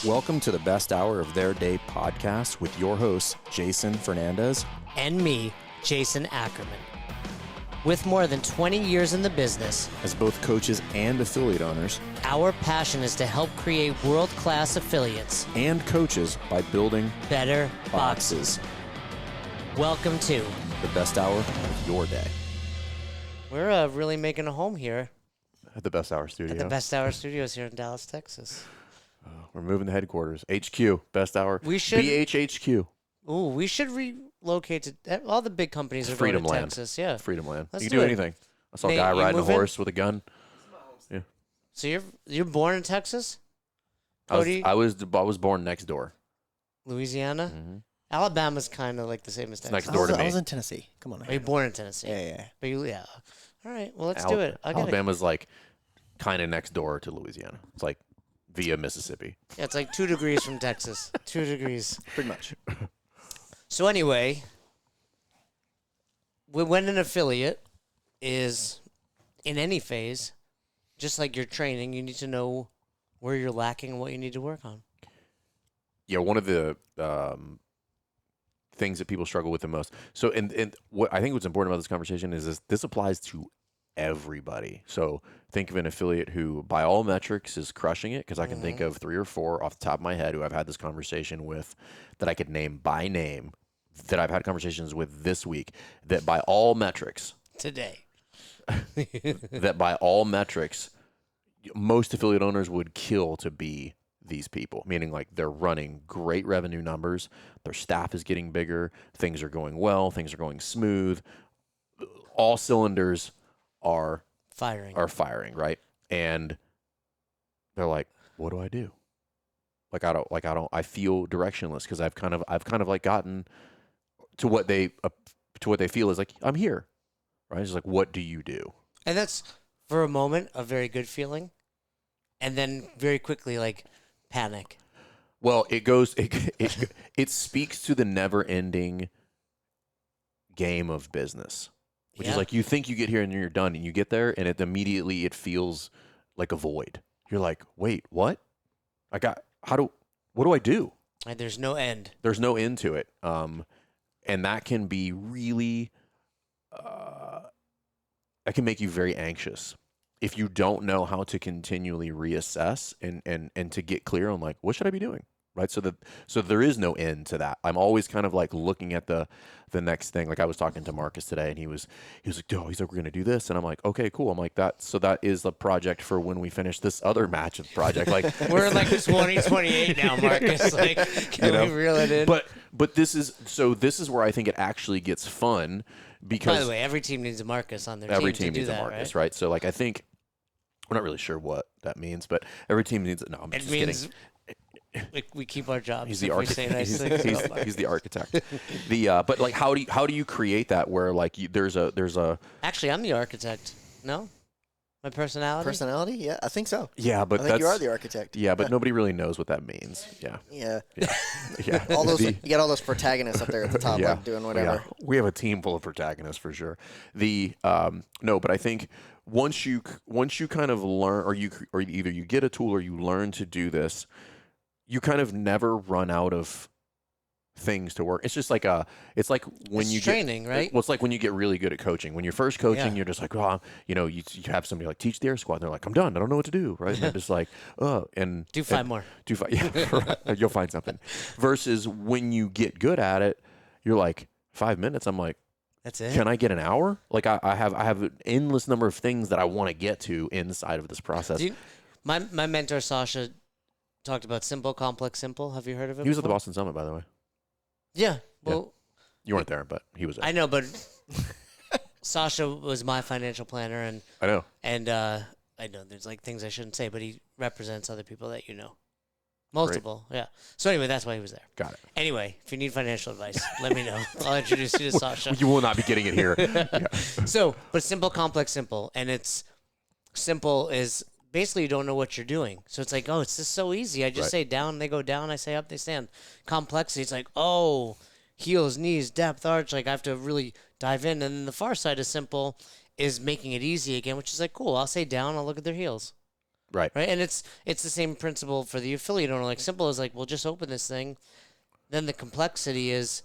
Welcome to the best hour of their day podcast with your hosts, Jason Fernandez and me, Jason Ackerman. With more than 20 years in the business, as both coaches and affiliate owners, our passion is to help create world-class affiliates and coaches by building better boxes. Welcome to the best hour of your day. We're really making a home here At the Best Hour Studio. at the Best Hour Studios here in Dallas, Texas. We're moving the headquarters. HQ. Best Hour. We should- BHHQ. Ooh, we should relocate to all the big companies are Freedom going to land. Texas. Yeah. Freedom Land. Let's You do can do it. anything. I saw a Nate, guy you riding a moving? horse with a gun. So you're born in Texas, Cody? I was born next door. Louisiana, Mm-hmm. Alabama's kind of like the same as Texas. next door to I me. was in Tennessee. Come on. Are you born in Tennessee? Yeah. But yeah. All right. Well, let's do it. Alabama's like kind of next door to Louisiana. It's like via Mississippi. Yeah, it's like 2 degrees from Texas. 2 degrees. Pretty much. So anyway, when an affiliate is in any phase, just like your training, you need to know where you're lacking and what you need to work on. Yeah, one of the things that people struggle with the most. So, and what I think what's important about this conversation is this applies to everybody. So think of an affiliate who, by all metrics, is crushing it, because I can think of 3 or 4 off the top of my head who I've had this conversation with that I could name by name, that I've had conversations with this week, that by all metrics, Today. most affiliate owners would kill to be these people, meaning like they're running great revenue numbers, their staff is getting bigger, things are going well, things are going smooth, all cylinders are firing, right? And they're like, what do I do? I feel directionless, because I've kind of like gotten to what they feel is like, I'm here, right? It's like, what do you do? And that's, for a moment, a very good feeling. And then very quickly, like, panic. Well, it speaks to the never-ending game of business, which is like, you think you get here and you're done, and you get there, and it feels like a void. You're like, wait, what? What do I do? And there's no end. There's no end to it. And that can be really, that can make you very anxious if you don't know how to continually reassess and to get clear on, like, what should I be doing? Right. So there is no end to that. I'm always kind of like looking at the next thing. Like, I was talking to Marcus today, and he was like, oh, he's like, we're going to do this. And I'm like, okay, cool. I'm like, that is the project for when we finish this other match of the project. Like, We're in like 2028 now, Marcus. Like, can we reel it in? But this is where I think it actually gets fun, because by the way, every team needs a Marcus on their every team team to do needs that, a Marcus, right? right? So, like, I think we're not really sure what that means, but every team needs it. No, I'm It just means kidding. we keep our jobs. He's the if we say nice architect. things about He's the architect. But like, how do you create that where, like, there's a Actually, I'm the architect. No, my personality. Personality? Yeah, I think so. yeah, but I think you are the architect. yeah, but nobody really knows what that means. Yeah, Yeah. yeah. All those you got all those protagonists up there at the top, Yeah. like doing whatever. Yeah. We have a team full of protagonists for sure. No, but I think once you kind of learn, or either you get a tool or you learn to do this, you kind of never run out of things to work. It's just like it's like when It's you training, get, right? Well, it's like when you get really good at coaching. When you're first coaching, Yeah. you're just like, oh, you have somebody like, teach the air squat. And they're like, I'm done. I don't know what to do. Right. And they're just like, oh, and Do 5 more. do 5. Yeah, right. You'll find something. Versus when you get good at it, you're like, 5 minutes. I'm like, That's it. can I get an hour? Like, I have an endless number of things that I want to get to inside of this process. My mentor Sasha talked about simple, complex, simple. Have you heard of it? He was at the before? Boston Summit, by the way. Yeah. Well, You weren't there, but he was there. I know, but Sasha was my financial planner, and I know. I know there's like things I shouldn't say, but he represents other people that you know. Multiple, yeah. So anyway, that's why he was there. Got it. Anyway, if you need financial advice, let me know. I'll introduce you to Sasha. You will not be getting it here. Yeah. So, but simple, complex, simple. And it's simple is basically you don't know what you're doing. So it's like, oh, it's just so easy. I just Right. say down, they go down. I say up, they stand. Complexity, it's like, oh, heels, knees, depth, arch. Like I have to really dive in. And then the far side is simple is making it easy again, which is like, cool. I'll say down, I'll look at their heels. Right. Right. And it's the same principle for the affiliate owner. Like simple as like, we'll just open this thing. Then the complexity is,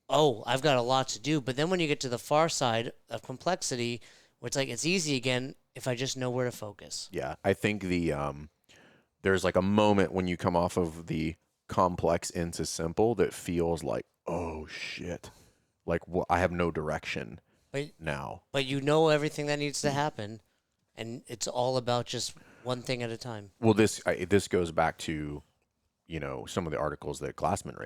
oh, I've got a lot to do. But then when you get to the far side of complexity, where it's like it's easy again if I just know where to focus. Yeah. I think there's like a moment when you come off of the complex into simple that feels like, oh shit, like I have no direction now. But you know everything that needs to happen, and it's all about just one thing at a time. Well, this goes back to, some of the articles that Glassman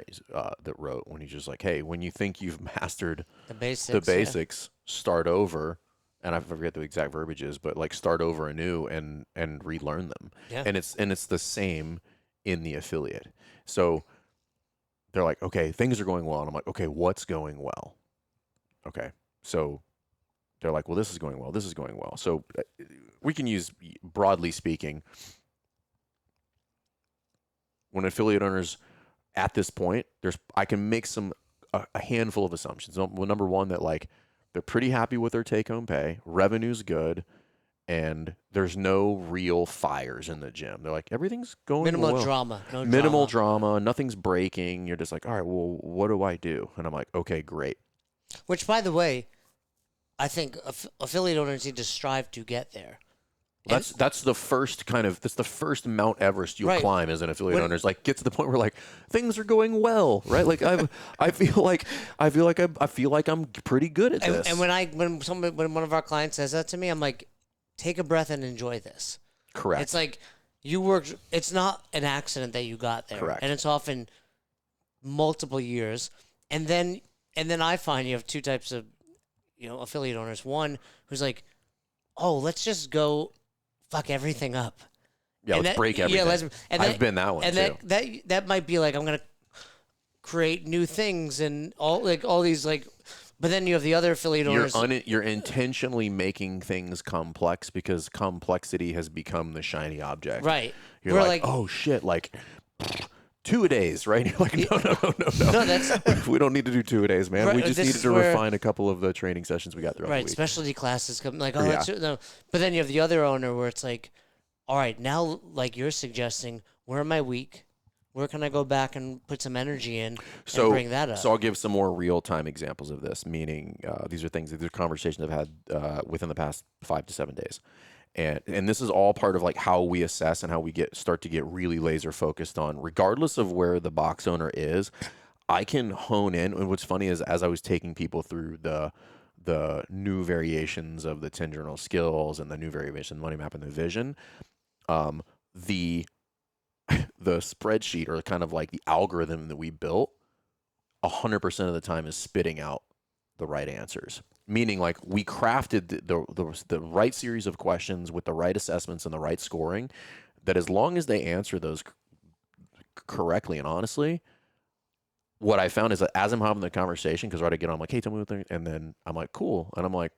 that wrote when he's just like, hey, when you think you've mastered The basics. the basics, start over. And I forget the exact verbiage is, but like start over anew and relearn them. Yeah. And it's the same in the affiliate. So they're like, okay, things are going well. And I'm like, okay, what's going well? Okay. So they're like, well, this is going well. This is going well. So we can use, broadly speaking, when affiliate owners at this point, I can make a handful of assumptions. Well, number one, that like they're pretty happy with their take-home pay, revenue's good, and there's no real fires in the gym. They're like, everything's going Minimal well. drama. No Minimal drama. Nothing's breaking. You're just like, all right, well, what do I do? And I'm like, okay, great. Which, by the way, I think affiliate owners need to strive to get there. That's the first that's the first Mount Everest you'll climb as an affiliate owner. Is like get to the point where like things are going well, right? Like I feel like I'm pretty good at this. And when one of our clients says that to me, I'm like, take a breath and enjoy this. Correct. It's like you worked. It's not an accident that you got there. Correct. And it's often multiple years. And then I find you have two types of affiliate owners. One who's like, oh, let's just go fuck everything up. Yeah, let's break everything. Yeah, I've been that one and too. That might be like, I'm gonna create new things and all these like. But then you have the other affiliate owners. You're intentionally making things complex because complexity has become the shiny object. Right. You're like, oh shit, like 2-a-days, right? You're like, no. No, that's we don't need to do 2-a-days, man. Right, we just needed to refine a couple of the training sessions we got throughout the week. Specialty classes come like, no. But then you have the other owner where it's like, all right, now like you're suggesting, where am I weak? Where can I go back and put some energy in and bring that up? So I'll give some more real-time examples of this, meaning these are conversations I've had within the past 5 to 7 days. And this is all part of like how we assess and how we start to get really laser focused on, regardless of where the box owner is, I can hone in. And what's funny is as I was taking people through the new variations of the 10 journal skills and the new variation money map and the vision, the spreadsheet or kind of like the algorithm that we built 100% of the time is spitting out the right answers. Meaning like we crafted the right series of questions with the right assessments and the right scoring, that as long as they answer those correctly and honestly, what I found is that as I'm having the conversation, because right I get on, I'm like, hey, tell me what thing, and then I'm like, cool. And I'm like,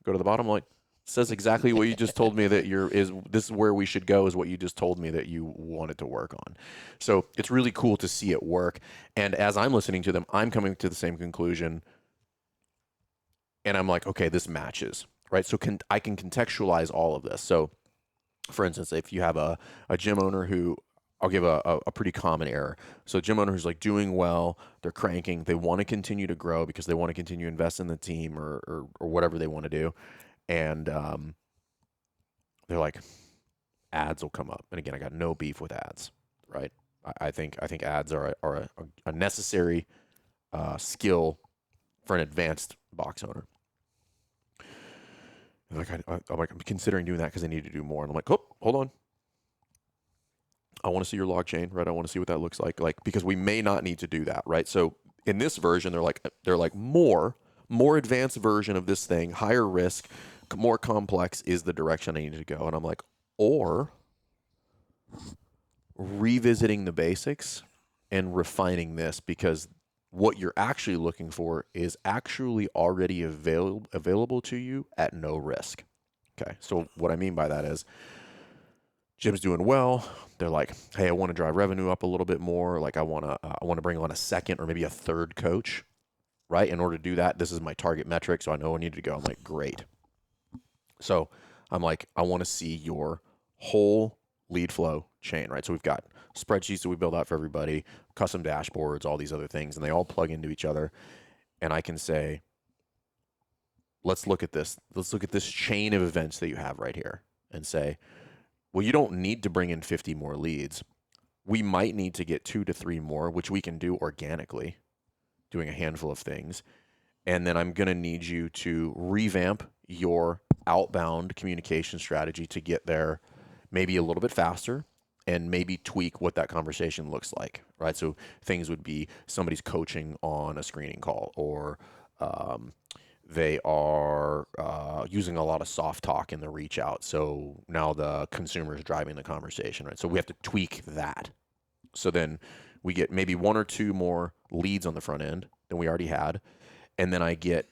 go to the bottom, I'm like, says exactly what you just told me that this is where we should go, is what you just told me that you wanted to work on. So it's really cool to see it work. And as I'm listening to them, I'm coming to the same conclusion. And I'm like, okay, this matches, right? So I can contextualize all of this. So for instance, if you have a gym owner who, I'll give a pretty common error. So gym owner who's like doing well, they're cranking, they want to continue to grow because they want to continue to invest in the team or whatever they want to do. And they're like, ads will come up. And again, I got no beef with ads, right? I think ads are a necessary skill for an advanced box owner. I'm considering doing that because I need to do more. And I'm like, oh, hold on. I want to see your log chain, right? I want to see what that looks like, because we may not need to do that, right? So in this version, they're like more advanced version of this thing, higher risk, more complex is the direction I need to go. And I'm like, or revisiting the basics and refining this, because what you're actually looking for is actually already available to you at no risk. Okay, so what I mean by that is gym's doing well. They're like, hey, I want to drive revenue up a little bit more. Like I want to bring on a second or maybe a third coach, right? In order to do that, this is my target metric, so I know I need to go. I'm like, great. So I'm like, I want to see your whole lead flow chain, right? So we've got spreadsheets that we build out for everybody, custom dashboards, all these other things, and they all plug into each other. And I can say, let's look at this. Let's look at this chain of events that you have right here and say, well, you don't need to bring in 50 more leads. We might need to get 2 to 3 more, which we can do organically, doing a handful of things. And then I'm going to need you to revamp your outbound communication strategy to get there maybe a little bit faster and maybe tweak what that conversation looks like, right? So things would be somebody's coaching on a screening call, or they are using a lot of soft talk in the reach out. So now the consumer is driving the conversation, right? So we have to tweak that. So then we get maybe 1 or 2 more leads on the front end than we already had. And then I get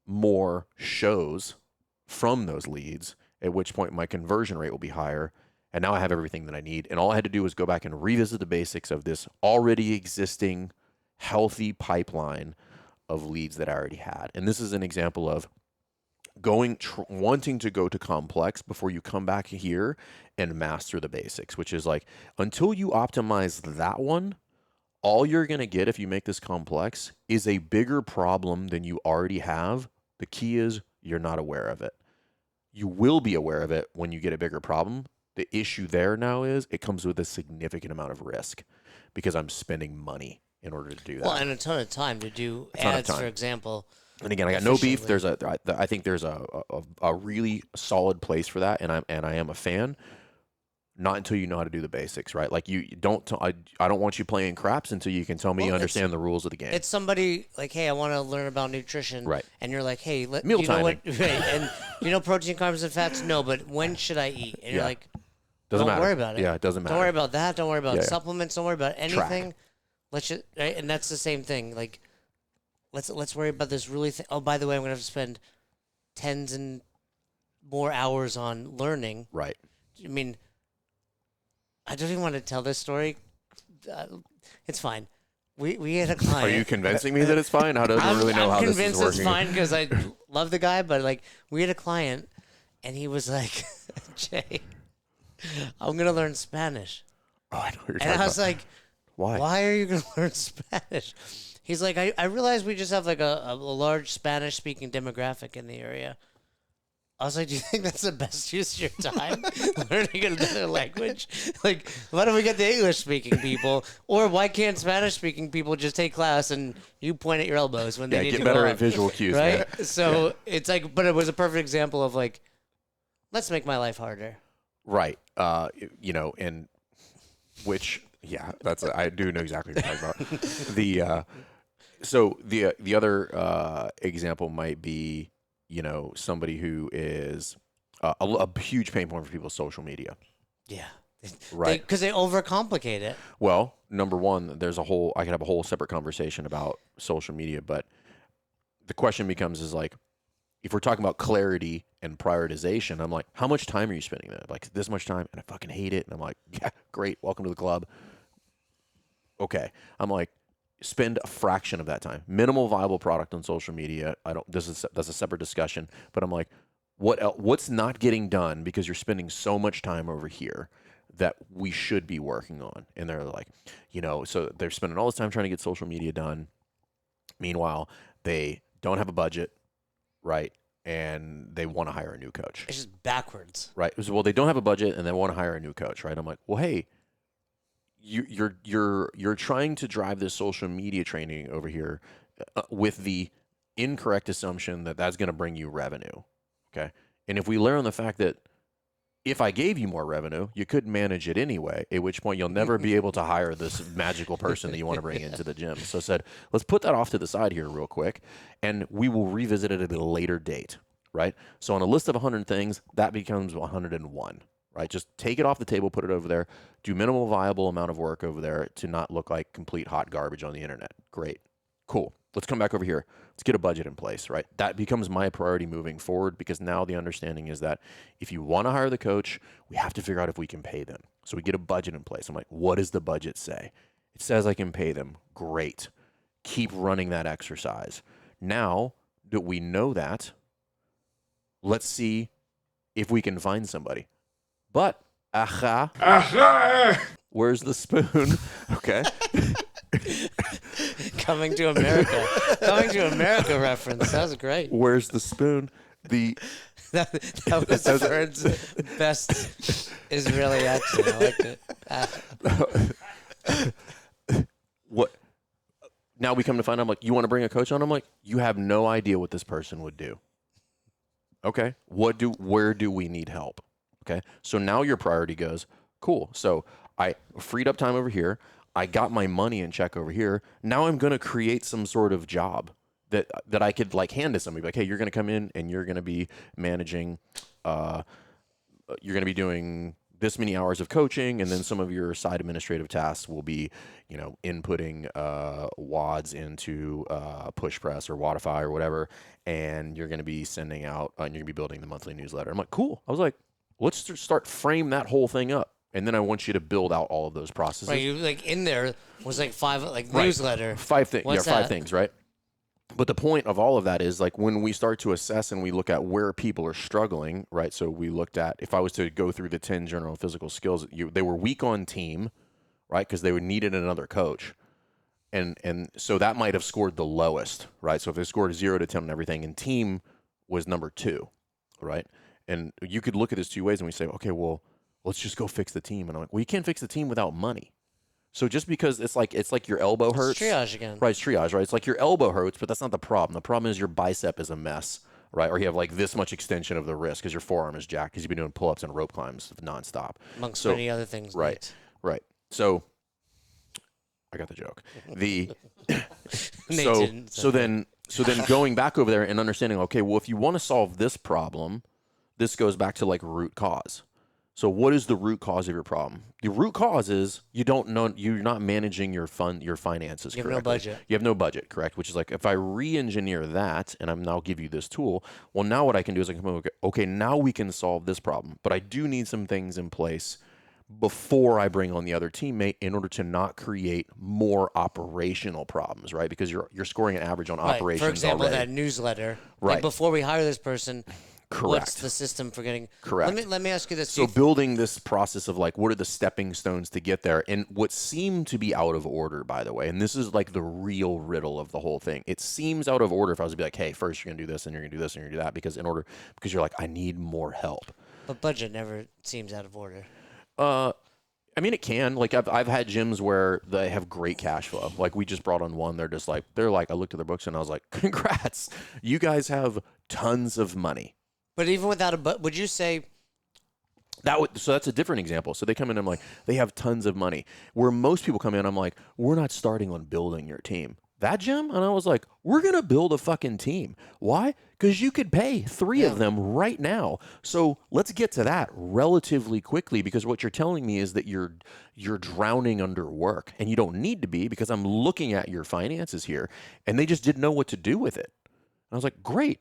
more shows from those leads, at which point my conversion rate will be higher. And now I have everything that I need. And all I had to do was go back and revisit the basics of this already existing healthy pipeline of leads that I already had. And this is an example of wanting to go to complex before you come back here and master the basics, which is like, until you optimize that one, all you're going to get if you make this complex is a bigger problem than you already have. The key is you're not aware of it. You will be aware of it when you get a bigger problem. The issue there now is it comes with a significant amount of risk because I'm spending money in order to do that. Well, and a ton of time to do ads, for example. And again, I got no beef. I think there's a really solid place for that, and I am a fan. Not until you know how to do the basics, right? Like I don't want you playing craps until you can tell me you understand the rules of the game. It's somebody like, hey, I want to learn about nutrition, right? And you're like, hey, meal you know timing. what? Right, and protein, carbs, and fats. No, but when should I eat? And you're like, don't worry about it. Yeah, it doesn't matter. Don't worry about that. Don't worry about supplements. Don't worry about anything. Track. Let's just, right? And that's the same thing. Like, let's worry about this really. Oh, by the way, I'm gonna have to spend tens and more hours on learning. Right. I mean, I don't even want to tell this story. It's fine. We had a client. Are you convincing me that it's fine? How does I really know how this is working? I'm convinced it's fine because I love the guy, but like we had a client, and he was like, Jay, I'm gonna learn Spanish. Oh, I know what you're talking about. And I was about. like, why? Why are you gonna learn Spanish? He's like, I realize we just have like a large Spanish speaking demographic in the area. I was like, do you think that's the best use of your time? Learning another language? Like, why don't we get the English-speaking people? Or why can't Spanish-speaking people just take class and you point at your elbows when they need to get better go at up, visual cues, right? man. So it's like, but it was a perfect example of like, let's make my life harder. Right. And which, I do know exactly what you're talking about. So the other example might be, somebody who is a huge pain point for people, social media. Yeah. Right. Because they overcomplicate it. Well, number one, I could have a whole separate conversation about social media, but the question becomes is like, if we're talking about clarity and prioritization, I'm like, how much time are you spending there? Like this much time, and I fucking hate it. And I'm like, yeah, great. Welcome to the club. Okay. I'm like, spend a fraction of that time. Minimal viable product on social media. That's a separate discussion, but I'm like, what's not getting done because you're spending so much time over here that we should be working on? And they're like, so they're spending all this time trying to get social media done. Meanwhile, they don't have a budget, right? And they want to hire a new coach. It's just backwards. Right. Well, they don't have a budget and they want to hire a new coach, right? I'm like, well, hey, you're trying to drive this social media training over here with the incorrect assumption that that's going to bring you revenue. Okay. And if we learn the fact that if I gave you more revenue, you could manage it anyway, at which point you'll never be able to hire this magical person that you want to bring into the gym. So I said, let's put that off to the side here real quick, and we will revisit it at a later date, right? So on a list of 100 things, that becomes 101, right? Just take it off the table, put it over there, do minimal viable amount of work over there to not look like complete hot garbage on the internet. Great. Cool. Let's come back over here. Let's get a budget in place, right? That becomes my priority moving forward because now the understanding is that if you want to hire the coach, we have to figure out if we can pay them. So we get a budget in place. I'm like, what does the budget say? It says I can pay them. Great. Keep running that exercise. Now that we know that, let's see if we can find somebody. But Aha. Where's the spoon? Okay. Coming to America. Coming to America reference. That was great. Where's the spoon? That was Vern's best Israeli accent. I liked it. What? Now we come to find out, I'm like, you want to bring a coach on? I'm like, you have no idea what this person would do. Okay. Where do we need help? Okay. So now your priority goes, cool. So I freed up time over here. I got my money in check over here. Now I'm going to create some sort of job that I could like hand to somebody. Like, hey, you're going to come in and you're going to be managing, you're going to be doing this many hours of coaching, and then some of your side administrative tasks will be, inputting WODs into push press or Wodify or whatever, and you're going to be sending out, and you're going to be building the monthly newsletter. I'm like, cool. I was like, let's start frame that whole thing up. And then I want you to build out all of those processes. Right, you in there was like 5 right. newsletter. 5 things. What's Yeah, 5 that? things, right? But the point of all of that is like when we start to assess and we look at where people are struggling, right? So we looked at, if I was to go through the 10 general physical skills, they were weak on team, right? Because they would needed another coach. And so that might have scored the lowest, right? So if they scored 0 to 10 on everything, and team was number 2, right? And you could look at this 2 ways and we say, okay, well, let's just go fix the team. And I'm like, well, you can't fix the team without money. So just because it's like your elbow hurts. It's triage again. Right, it's triage, right? It's like your elbow hurts, but that's not the problem. The problem is your bicep is a mess, right? Or you have like this much extension of the wrist because your forearm is jacked because you've been doing pull-ups and rope climbs nonstop. Amongst many other things. Right, right. So I got the joke. So then going back over there and understanding, okay, well, if you want to solve this problem, this goes back to like root cause. So what is the root cause of your problem? The root cause is you don't know, you're not managing your finances correctly. You have no budget. You have no budget, correct? Which is like, if I re-engineer that and I'm now give you this tool, well, now what I can do is I can, okay, now we can solve this problem. But I do need some things in place before I bring on the other teammate in order to not create more operational problems, right? Because you're scoring an average on operations. For example, already. that newsletter. Right. Like before we hire this person, Correct. what's the system for getting? Correct. Let me ask you this. So building this process of like, what are the stepping stones to get there? And what seemed to be out of order, by the way, and this is like the real riddle of the whole thing. It seems out of order if I was to be like, hey, first you're going to do this and you're going to do this and you're going to do that because you're like, I need more help. But budget never seems out of order. I mean, it can. Like I've had gyms where they have great cash flow. Like we just brought on one. They're like, I looked at their books and I was like, congrats, you guys have tons of money. But even without would you say so that's a different example. So they come in and I'm like, they have tons of money. Where most people come in, I'm like, we're not starting on building your team. That gym? And I was like, we're going to build a fucking team. Why? Because you could pay 3 of them right now. So let's get to that relatively quickly, because what you're telling me is that you're drowning under work, and you don't need to be, because I'm looking at your finances here and they just didn't know what to do with it. And I was like, great.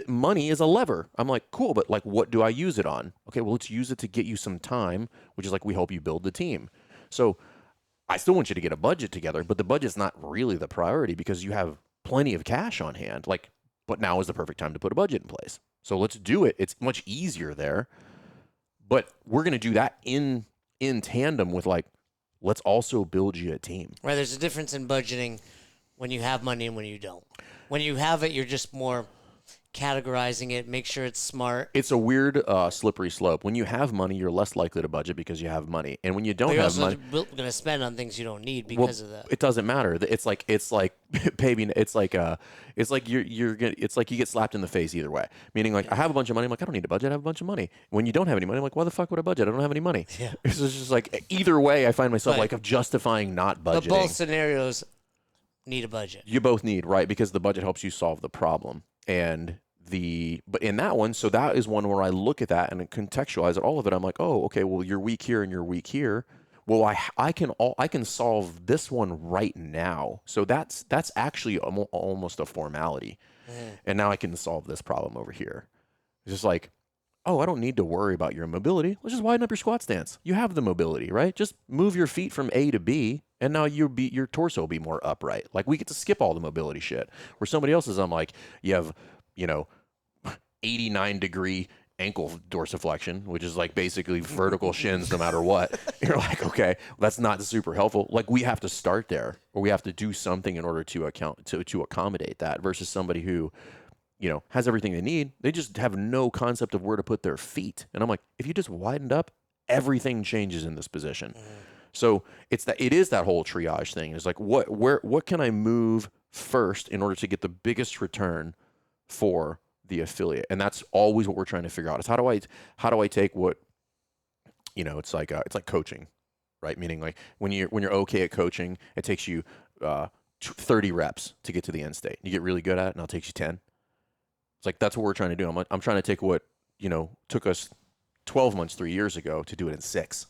Money is a lever. I'm like, cool, but like, what do I use it on? Okay, well, let's use it to get you some time, which is like, we help you build the team. So I still want you to get a budget together, but the budget's not really the priority because you have plenty of cash on hand. Like, but now is the perfect time to put a budget in place. So let's do it. It's much easier there. But we're going to do that in tandem with like, let's also build you a team. right? There's a difference in budgeting when you have money and when you don't. When you have it, you're just more categorizing it, make sure it's smart. It's a weird slippery slope. When you have money, you're less likely to budget because you have money, and when you don't But you're have also money, going to spend on things you don't need because of that. it doesn't matter. It's like paving. It's like you get slapped in the face either way. Meaning, like, I have a bunch of money. I'm like, I don't need to budget. I have a bunch of money. When you don't have any money, I'm like, why the fuck would I budget? I don't have any money. Yeah. It's just like either way, I find myself Right. like of justifying not budgeting. But both scenarios need a budget. You both need, right? Because the budget helps you solve the problem. But in that one, so that is one where I look at that and contextualize it, all of it. I'm like, oh, okay, well, you're weak here and you're weak here. Well, I can solve this one right now. So that's actually almost a formality. And now I can solve this problem over here. It's just like, oh, I don't need to worry about your mobility. Let's just widen up your squat stance. You have the mobility, right? Just move your feet from A to B, and now your torso will be more upright. Like, we get to skip all the mobility shit. Where somebody else's, I'm like, you have, 89-degree ankle dorsiflexion, which is like basically vertical shins no matter what. You're like, okay, that's not super helpful. Like we have to start there, or we have to do something in order to accommodate that, versus somebody who, you know, has everything they need. They just have no concept of where to put their feet. And I'm like, if you just widened up, everything changes in this position. So it is that whole triage thing. It's like, what can I move first in order to get the biggest return for the affiliate? And that's always what we're trying to figure out, is how do I take what, you know, it's like coaching, right? Meaning like when you're okay at coaching, it takes you 30 reps to get to the end state. You get really good at it, and it takes you 10. It's like, that's what we're trying to do. I'm trying to take what, you know, took us 12 months 3 years ago to do it in 6.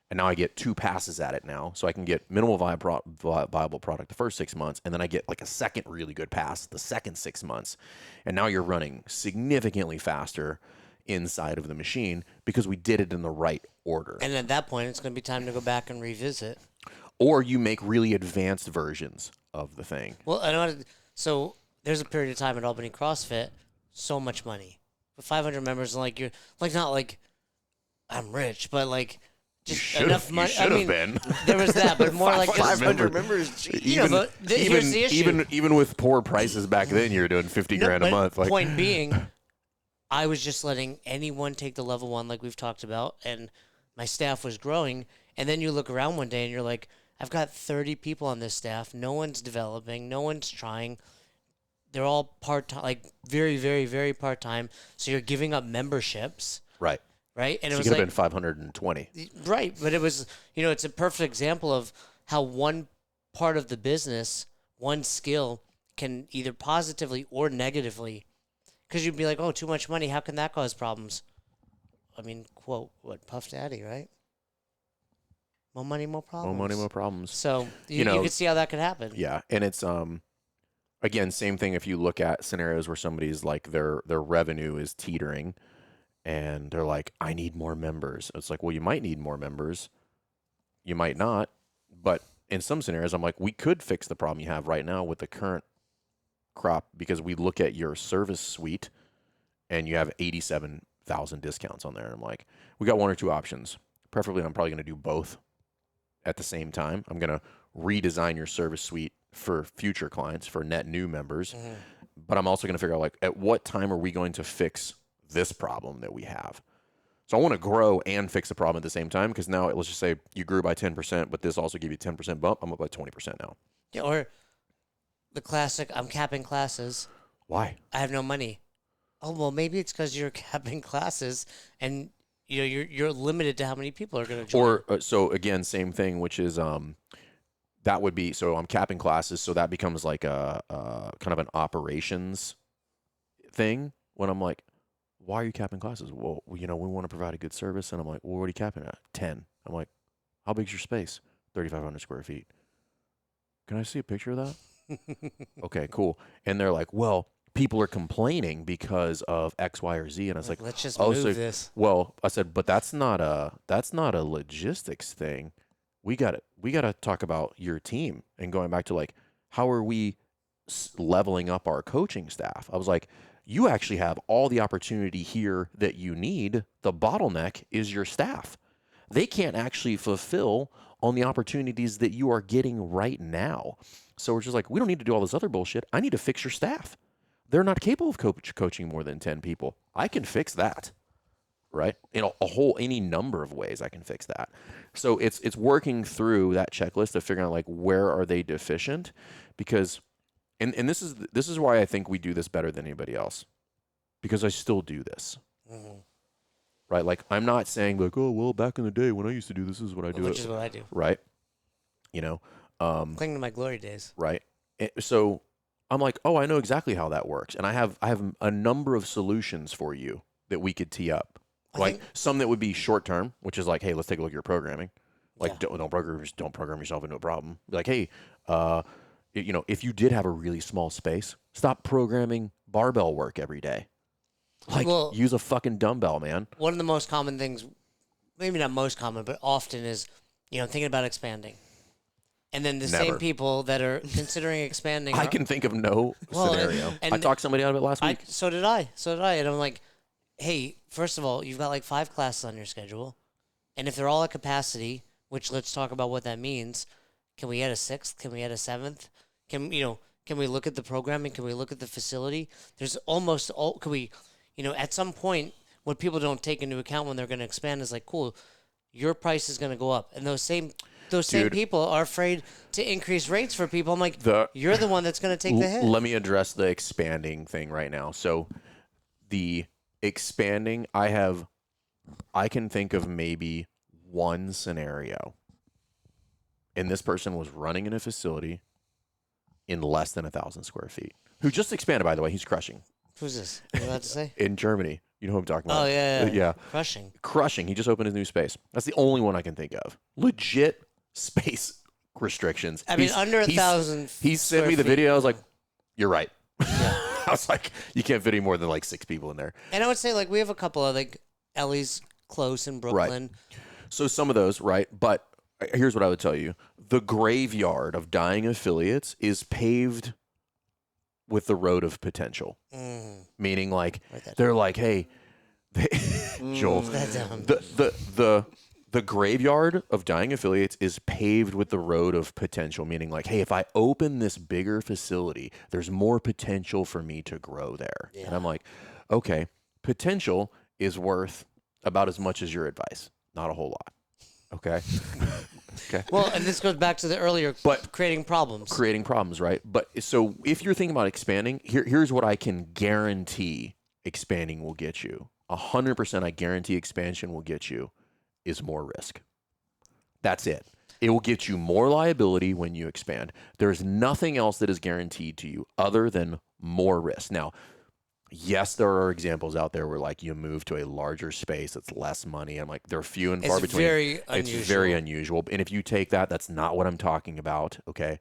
And now I get 2 passes at it now. So I can get minimal viable product the first 6 months, and then I get like a second really good pass the second 6 months. And now you're running significantly faster inside of the machine because we did it in the right order. And at that point, it's going to be time to go back and revisit. Or you make really advanced versions of the thing. Well, I know. So there's a period of time at Albany CrossFit, so much money. With 500 members, and like, you're like, not like I'm rich, but like, just enough money. You should have been. There was that, but more like 500 members. But here's the issue. Even with poor prices back then, you were doing $50,000 a month. Like, point being, I was just letting anyone take the level 1, like we've talked about, and my staff was growing. And then you look around one day and you're like, I've got 30 people on this staff. No one's developing. No one's trying. They're all part-time, like very, very, very part-time. So you're giving up memberships. right. Right? And So it was you could like, have been 520. right. But it was, you know, it's a perfect example of how one part of the business, one skill, can either positively or negatively, because you'd be like, oh, too much money. How can that cause problems? I mean, quote, what, Puff Daddy, right? More money, more problems. More money, more problems. So you know, can see how that could happen. Yeah, and it's again, same thing if you look at scenarios where somebody's like their revenue is teetering and they're like, I need more members. It's like, well, you might need more members. You might not. But in some scenarios, I'm like, we could fix the problem you have right now with the current crop, because we look at your service suite and you have 87,000 discounts on there. And I'm like, we got 1 or 2 options. Preferably, I'm probably going to do both at the same time. I'm going to redesign your service suite for future clients, for net new members. Mm-hmm. But I'm also going to figure out, like, at what time are we going to fix this problem that we have? So I want to grow and fix the problem at the same time, because now let's just say you grew by 10%, but this also gave you a 10% bump. I'm up by 20% now. Yeah, or the classic, I'm capping classes. Why? I have no money. Oh, well, maybe it's because you're capping classes and you know you're limited to how many people are going to join. Or so again, same thing, which is that would be, so I'm capping classes, so that becomes like a kind of an operations thing. When I'm like, why are you capping classes? Well, you know, we want to provide a good service, and I'm like, well, what are you capping at? 10. I'm like, how big's your space? 3,500 square feet. Can I see a picture of that? Okay, cool. And they're like, well, people are complaining because of X, Y, or Z. And I was like, let's just oh, move so, this. well, I said, but that's not a logistics thing. We got to talk about your team and going back to like, how are we leveling up our coaching staff? I was like, you actually have all the opportunity here that you need. The bottleneck is your staff. They can't actually fulfill on the opportunities that you are getting right now. So we're just like, we don't need to do all this other bullshit. I need to fix your staff. They're not capable of coaching more than 10 people. I can fix that, right? In any number of ways I can fix that. So it's working through that checklist of figuring out like, where are they deficient? Because, and this is why I think we do this better than anybody else, because I still do this. Mm-hmm. Right? Like, I'm not saying like, oh, well, back in the day when I used to do this is what I do. Which is what I do. Right? You know? Cling to my glory days. Right? So I'm like, oh, I know exactly how that works. And I have a number of solutions for you that we could tee up. Like some that would be short term, which is like, hey, let's take a look at your programming. Like, don't program yourself into a problem. Like, hey, you know, if you did have a really small space, stop programming barbell work every day. Like, use a fucking dumbbell, man. One of the most common things, maybe not most common, but often is, you know, thinking about expanding. And then the same people that are considering expanding. I can think of no scenario. And I talked somebody out of it last week. So did I. And I'm like, hey, first of all, you've got like 5 classes on your schedule, and if they're all at capacity, which let's talk about what that means. Can we add a 6th? Can we add a 7th? Can we look at the programming? Can we look at the facility? There's almost all. Can we, at some point, what people don't take into account when they're going to expand is like, cool, your price is going to go up, and those same Dude. people are afraid to increase rates for people. I'm like, The- you're the one that's going to take the hit. Let me address the expanding thing right now. So the expanding, I can think of maybe one scenario. And this person was running in a facility in less than 1,000 square feet. Who just expanded, by the way. He's crushing. Who's this? What are you about to say? In Germany. You know who I'm talking about. Oh, yeah. Yeah. Crushing. Crushing. He just opened his new space. That's the only one I can think of. Legit space restrictions. I mean, under 1,000 He sent me the feet. video. I was like, you're right. Yeah. I was like, you can't fit any more than like 6 people in there. And I would say, like, we have a couple of, like, Ellie's close in Brooklyn. So some of those, right? But here's what I would tell you. The graveyard of dying affiliates is paved with the road of potential. Meaning, like, they're like, hey, Joel, That down. the graveyard of dying affiliates is paved with the road of potential, meaning like, hey, if I open this bigger facility, there's more potential for me to grow there. And I'm like, okay, potential is worth about as much as your advice. Not a whole lot. Okay. Okay. Well, and this goes back to the earlier creating problems. Creating problems, right? But so if you're thinking about expanding, here's what I can guarantee expanding will get you. 100% I guarantee expansion will get you is more risk. That's it. It will get you more liability when you expand. There's nothing else that is guaranteed to you other than more risk. Now, yes, there are examples out there where like you move to a larger space, it's less money. I'm like, they're few and far between. It's very unusual. And if you take that, that's not what I'm talking about. Okay.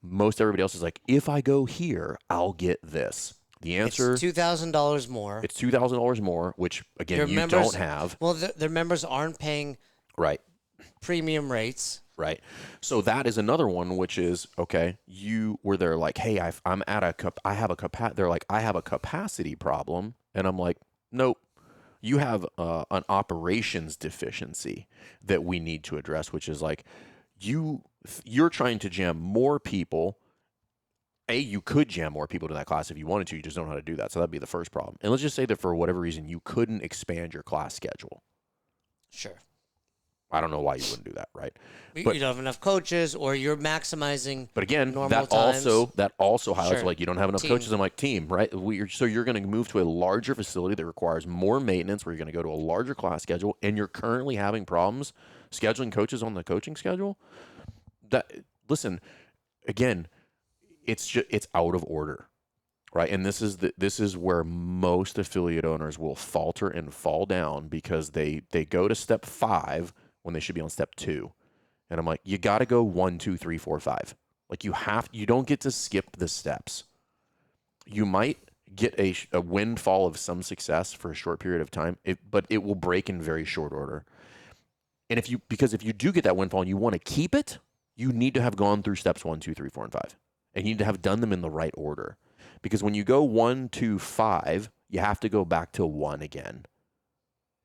Most everybody else is like, if I go here, I'll get this. The answer, it's $2,000 more. It's $2,000 more, which again, you don't have. Well, their members aren't paying Right. premium rates. Right. So that is another one, which is, okay, you were there like, hey, I have a capacity problem. And I'm like, nope, you have an operations deficiency that we need to address, which is like, you're trying to jam more people. You could jam more people to that class if you wanted to. You just don't know how to do that. So that'd be the first problem. And let's just say that for whatever reason, you couldn't expand your class schedule. Sure. I don't know why you wouldn't do that, right? You But don't have enough coaches, or you're maximizing. But again, normal that times. also highlights Sure. like you don't have enough Team. coaches. I'm like, team, right? So you're going to move to a larger facility that requires more maintenance, where you're going to go to a larger class schedule, and you're currently having problems scheduling coaches on the coaching schedule. Listen, again, it's out of order, right? And this is where most affiliate owners will falter and fall down, because they go to step 5 when they should be on step 2. And I'm like, you got to go 1, 2, 3, 4, 5. Like you don't get to skip the steps. You might get a windfall of some success for a short period of time, but it will break in very short order. And because if you do get that windfall and you want to keep it, you need to have gone through steps 1, 2, 3, 4, and 5. And you need to have done them in the right order. Because when you go 1, 2, 5, you have to go back to 1 again.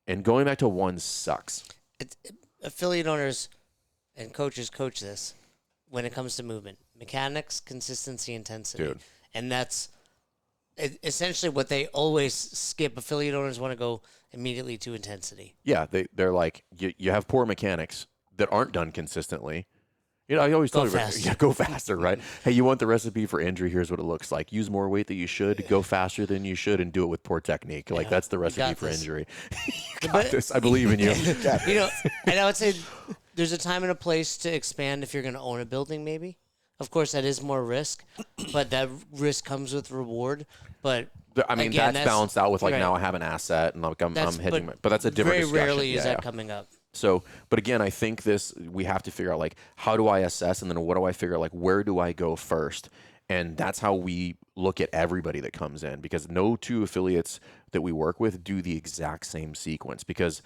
And going back to 1 sucks. Affiliate owners and coaches coach this when it comes to movement, mechanics, consistency, intensity. Dude. And that's essentially what they always skip. Affiliate owners want to go immediately to intensity. Yeah, they're like, you have poor mechanics that aren't done consistently. I always tell you, go faster, right? Hey, you want the recipe for injury? Here's what it looks like. Use more weight than you should, go faster than you should, and do it with poor technique. Like, that's the recipe for injury. You got this. I believe in you. And I would say there's a time and a place to expand if you're going to own a building, maybe. Of course, that is more risk, but that risk comes with reward. But I mean, again, that's balanced out with like, right. now I have an asset and like I'm hitting, but that's a different discussion. Very rarely is that coming up. So, but again, I think we have to figure out like, how do I assess, and then what do I figure out, like, where do I go first? And that's how we look at everybody that comes in, because no 2 affiliates that we work with do the exact same sequence, because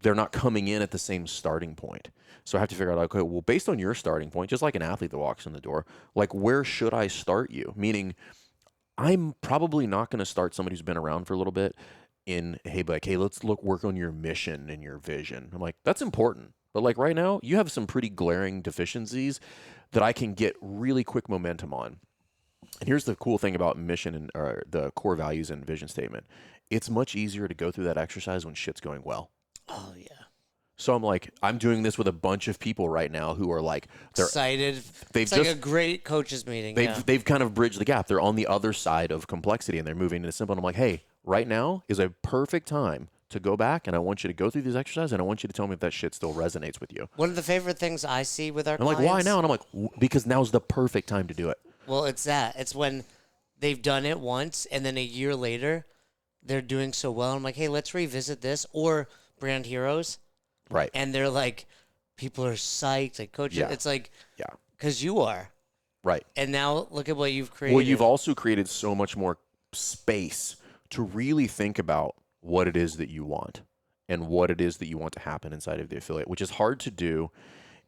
they're not coming in at the same starting point. So I have to figure out, okay, well, based on your starting point, just like an athlete that walks in the door, like, where should I start you? Meaning, I'm probably not going to start somebody who's been around for a little bit in, hey, like, hey, let's work on your mission and your vision. I'm like, that's important. But like right now, you have some pretty glaring deficiencies that I can get really quick momentum on. And here's the cool thing about mission and the core values and vision statement. It's much easier to go through that exercise when shit's going well. Oh, yeah. So I'm like, I'm doing this with a bunch of people right now who are like, they're excited. They've It's just, like a great coaches meeting. they've kind of bridged the gap. They're on the other side of complexity and they're moving into simple. And I'm like, hey, right now is a perfect time to go back, and I want you to go through these exercises, and I want you to tell me if that shit still resonates with you. One of the favorite things I see with our I'm like, why now? And I'm like, because now's the perfect time to do it. Well, it's that. It's when they've done it once, and then a year later, they're doing so well. I'm like, hey, let's revisit this. Or Brand Heroes. Right. And they're like, people are psyched. Like, coach, Yeah. it's like, Yeah. because you are. Right. And now look at what you've created. Well, you've also created so much more space to really think about what it is that you want and what it is that you want to happen inside of the affiliate, which is hard to do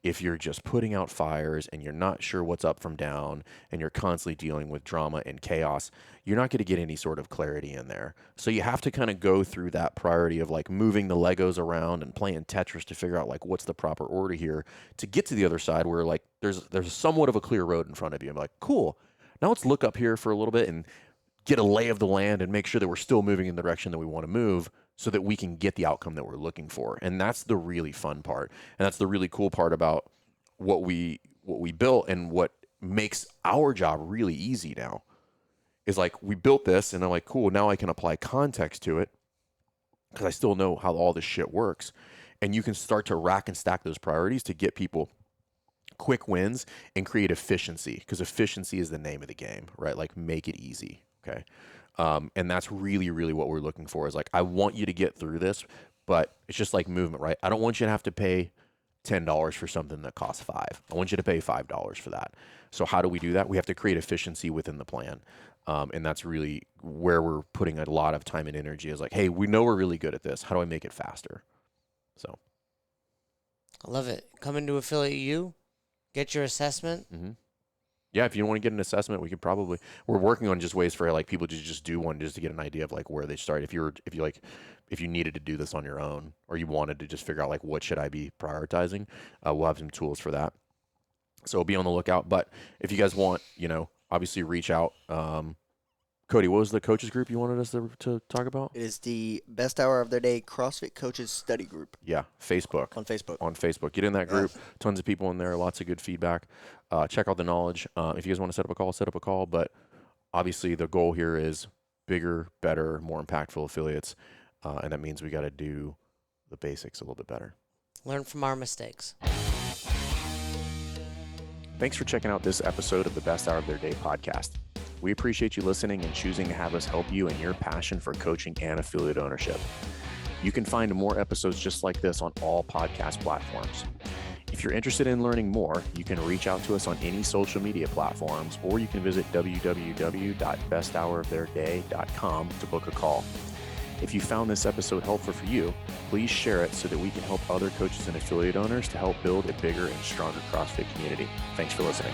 if you're just putting out fires and you're not sure what's up from down and you're constantly dealing with drama and chaos. You're not going to get any sort of clarity in there. So you have to kind of go through that priority of like moving the Legos around and playing Tetris to figure out like what's the proper order here to get to the other side where like there's somewhat of a clear road in front of you. I'm like, cool. Now let's look up here for a little bit and get a lay of the land and make sure that we're still moving in the direction that we want to move so that we can get the outcome that we're looking for. And that's the really fun part. And that's the really cool part about what we built and what makes our job really easy now is like we built this and I'm like, cool, now I can apply context to it because I still know how all this shit works. And you can start to rack and stack those priorities to get people quick wins and create efficiency, because efficiency is the name of the game, right? Like make it easy. Okay. And that's really, really what we're looking for is like, I want you to get through this, but it's just like movement, right? I don't want you to have to pay $10 for something that costs $5. I want you to pay $5 for that. So how do we do that? We have to create efficiency within the plan. And that's really where we're putting a lot of time and energy is like, hey, we know we're really good at this. How do I make it faster? So. I love it. Come into Affiliate U, get your assessment. Mm-hmm. Yeah, if you want to get an assessment, we could probably. We're working on just ways for like people to just do one just to get an idea of like where they start. If you needed to do this on your own, or you wanted to just figure out like what should I be prioritizing, we'll have some tools for that. So be on the lookout. But if you guys want, obviously reach out. Cody, what was the coaches group you wanted us to talk about? It is the Best Hour of Their Day CrossFit Coaches Study Group. Yeah, Facebook. On Facebook. On Facebook. Get in that group. Tons of people in there. Lots of good feedback. Check out the knowledge. If you guys want to set up a call. But obviously the goal here is bigger, better, more impactful affiliates. And that means we got to do the basics a little bit better. Learn from our mistakes. Thanks for checking out this episode of the Best Hour of Their Day podcast. We appreciate you listening and choosing to have us help you in your passion for coaching and affiliate ownership. You can find more episodes just like this on all podcast platforms. If you're interested in learning more, you can reach out to us on any social media platforms, or you can visit www.besthouroftheirday.com to book a call. If you found this episode helpful for you, please share it so that we can help other coaches and affiliate owners to help build a bigger and stronger CrossFit community. Thanks for listening.